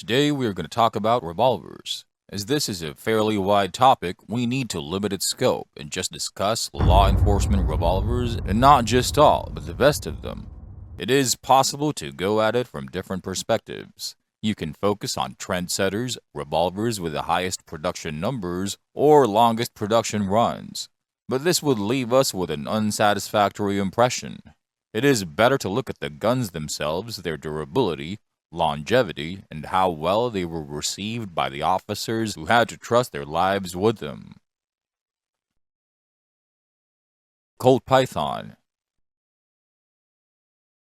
Today we are going to talk about revolvers. As this is a fairly wide topic, we need to limit its scope and just discuss law enforcement revolvers, and not just all, but the best of them. It is possible to go at it from different perspectives. You can focus on trendsetters, revolvers with the highest production numbers, or longest production runs. But this would leave us with an unsatisfactory impression. It is better to look at the guns themselves, their durability, longevity, and how well they were received by the officers who had to trust their lives with them. Colt Python.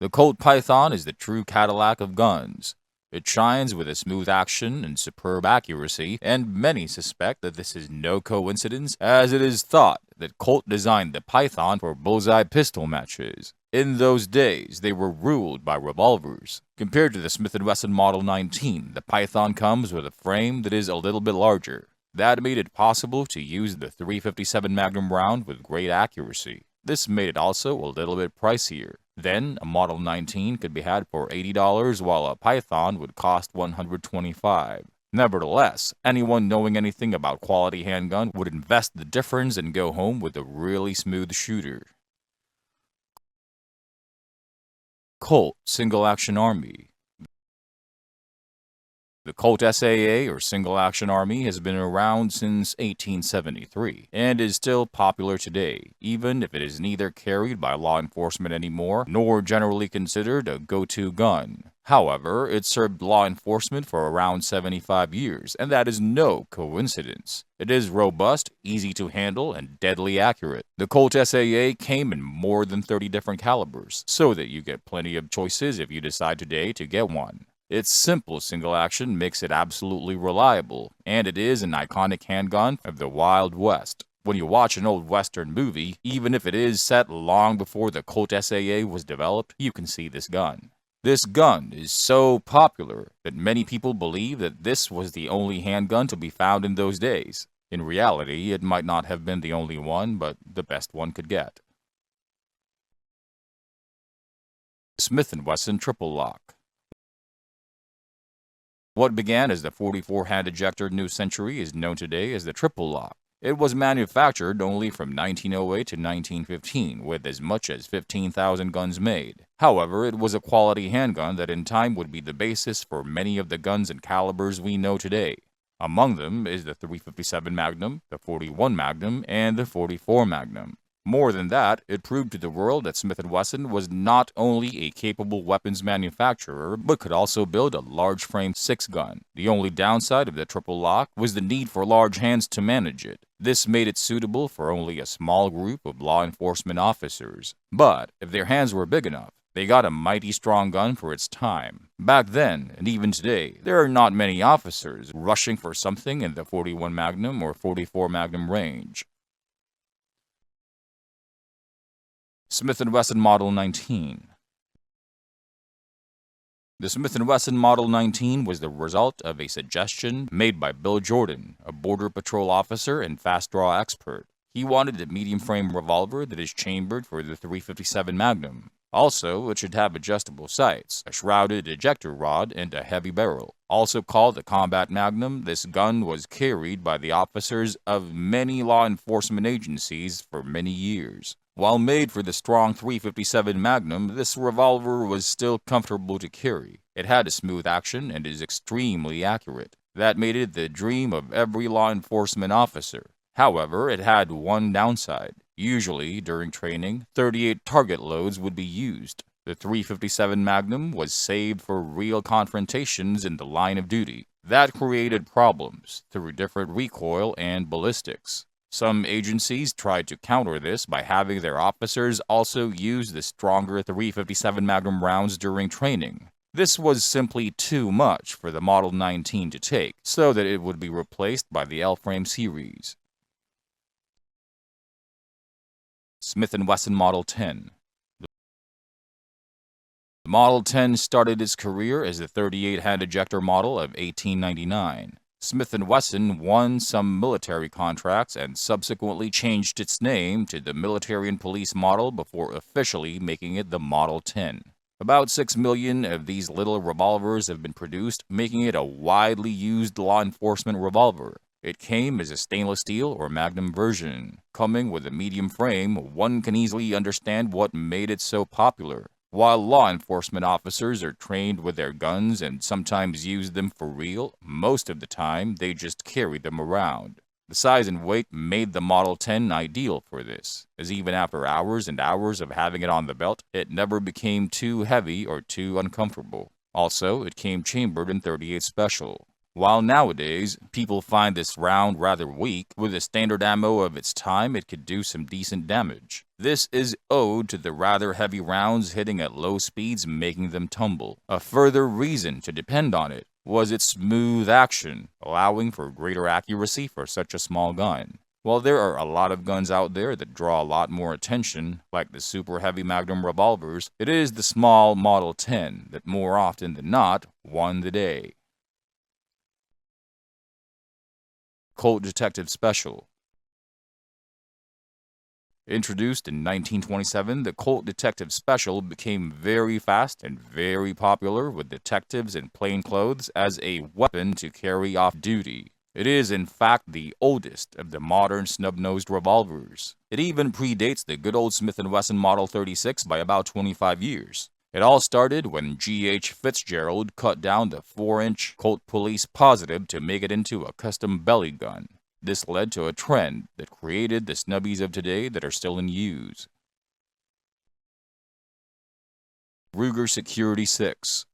The Colt Python is the true Cadillac of guns. It shines with a smooth action and superb accuracy, and many suspect that this is no coincidence, as it is thought that Colt designed the Python for bullseye pistol matches. In those days, they were ruled by revolvers. Compared to the Smith & Wesson Model 19, the Python comes with a frame that is a little bit larger. That made it possible to use the .357 Magnum round with great accuracy. This made it also a little bit pricier. Then, a Model 19 could be had for $80, while a Python would cost $125. Nevertheless, anyone knowing anything about quality handgun would invest the difference and go home with a really smooth shooter. Colt Single Action Army. The Colt SAA, or Single Action Army, has been around since 1873 and is still popular today, even if it is neither carried by law enforcement anymore nor generally considered a go-to gun. However, it served law enforcement for around 75 years, and that is no coincidence. It is robust, easy to handle, and deadly accurate. The Colt SAA came in more than 30 different calibers, so that you get plenty of choices if you decide today to get one. Its simple single action makes it absolutely reliable, and it is an iconic handgun of the Wild West. When you watch an old Western movie, even if it is set long before the Colt SAA was developed, you can see this gun. This gun is so popular that many people believe that this was the only handgun to be found in those days. In reality, it might not have been the only one, but the best one could get. Smith & Wesson Triple Lock. What began as the 44 hand ejector New Century is known today as the Triple Lock. It was manufactured only from 1908 to 1915, with as much as 15,000 guns made. However, it was a quality handgun that in time would be the basis for many of the guns and calibers we know today. Among them is the .357 Magnum, the .41 Magnum, and the .44 Magnum. More than that, it proved to the world that Smith & Wesson was not only a capable weapons manufacturer, but could also build a large-frame 6-gun. The only downside of the triple lock was the need for large hands to manage it. This made it suitable for only a small group of law enforcement officers. But if their hands were big enough, they got a mighty strong gun for its time. Back then, and even today, there are not many officers rushing for something in the .41 Magnum or .44 Magnum range. Smith & Wesson Model 19. The Smith & Wesson Model 19 was the result of a suggestion made by Bill Jordan, a Border Patrol officer and fast-draw expert. He wanted a medium-frame revolver that is chambered for the .357 Magnum. Also, it should have adjustable sights, a shrouded ejector rod, and a heavy barrel. Also called the Combat Magnum, this gun was carried by the officers of many law enforcement agencies for many years. While made for the strong .357 Magnum, this revolver was still comfortable to carry. It had a smooth action and is extremely accurate. That made it the dream of every law enforcement officer. However, it had one downside. Usually, during training, 38 target loads would be used. The .357 Magnum was saved for real confrontations in the line of duty. That created problems through different recoil and ballistics. Some agencies tried to counter this by having their officers also use the stronger .357 Magnum rounds during training. This was simply too much for the Model 19 to take, so that it would be replaced by the L-frame series. Smith & Wesson Model 10. The Model 10 started its career as the 38 hand ejector model of 1899. Smith & Wesson won some military contracts and subsequently changed its name to the Military and Police model before officially making it the Model 10. About 6 million of these little revolvers have been produced, making it a widely used law enforcement revolver. It came as a stainless steel or magnum version. Coming with a medium frame, one can easily understand what made it so popular. While law enforcement officers are trained with their guns and sometimes use them for real, most of the time they just carry them around. The size and weight made the Model 10 ideal for this, as even after hours and hours of having it on the belt, it never became too heavy or too uncomfortable. Also, it came chambered in .38 Special. While nowadays, people find this round rather weak, with the standard ammo of its time it could do some decent damage. This is owed to the rather heavy rounds hitting at low speeds making them tumble. A further reason to depend on it was its smooth action, allowing for greater accuracy for such a small gun. While there are a lot of guns out there that draw a lot more attention, like the super heavy magnum revolvers, it is the small Model 10 that more often than not won the day. Colt Detective Special. Introduced in 1927, the Colt Detective Special became very fast and very popular with detectives in plain clothes as a weapon to carry off duty. It is, in fact, the oldest of the modern snub-nosed revolvers. It even predates the good old Smith & Wesson Model 36 by about 25 years. It all started when G.H. Fitzgerald cut down the 4-inch Colt Police Positive to make it into a custom belly gun. This led to a trend that created the snubbies of today that are still in use. Ruger Security 6.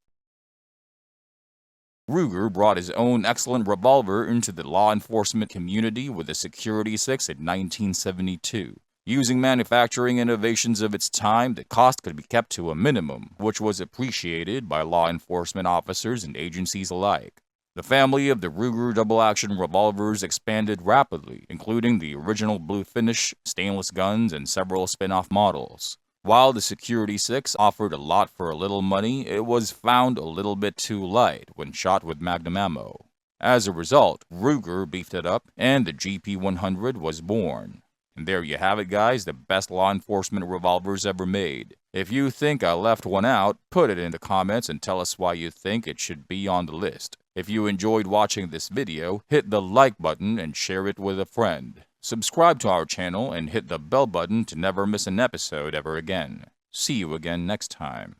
Ruger brought his own excellent revolver into the law enforcement community with the Security 6 in 1972. Using manufacturing innovations of its time, the cost could be kept to a minimum, which was appreciated by law enforcement officers and agencies alike. The family of the Ruger double-action revolvers expanded rapidly, including the original blue finish, stainless guns, and several spin-off models. While the Security 6 offered a lot for a little money, it was found a little bit too light when shot with magnum ammo. As a result, Ruger beefed it up, and the GP100 was born. And there you have it, guys, the best law enforcement revolvers ever made. If you think I left one out, put it in the comments and tell us why you think it should be on the list. If you enjoyed watching this video, hit the like button and share it with a friend. Subscribe to our channel and hit the bell button to never miss an episode ever again. See you again next time.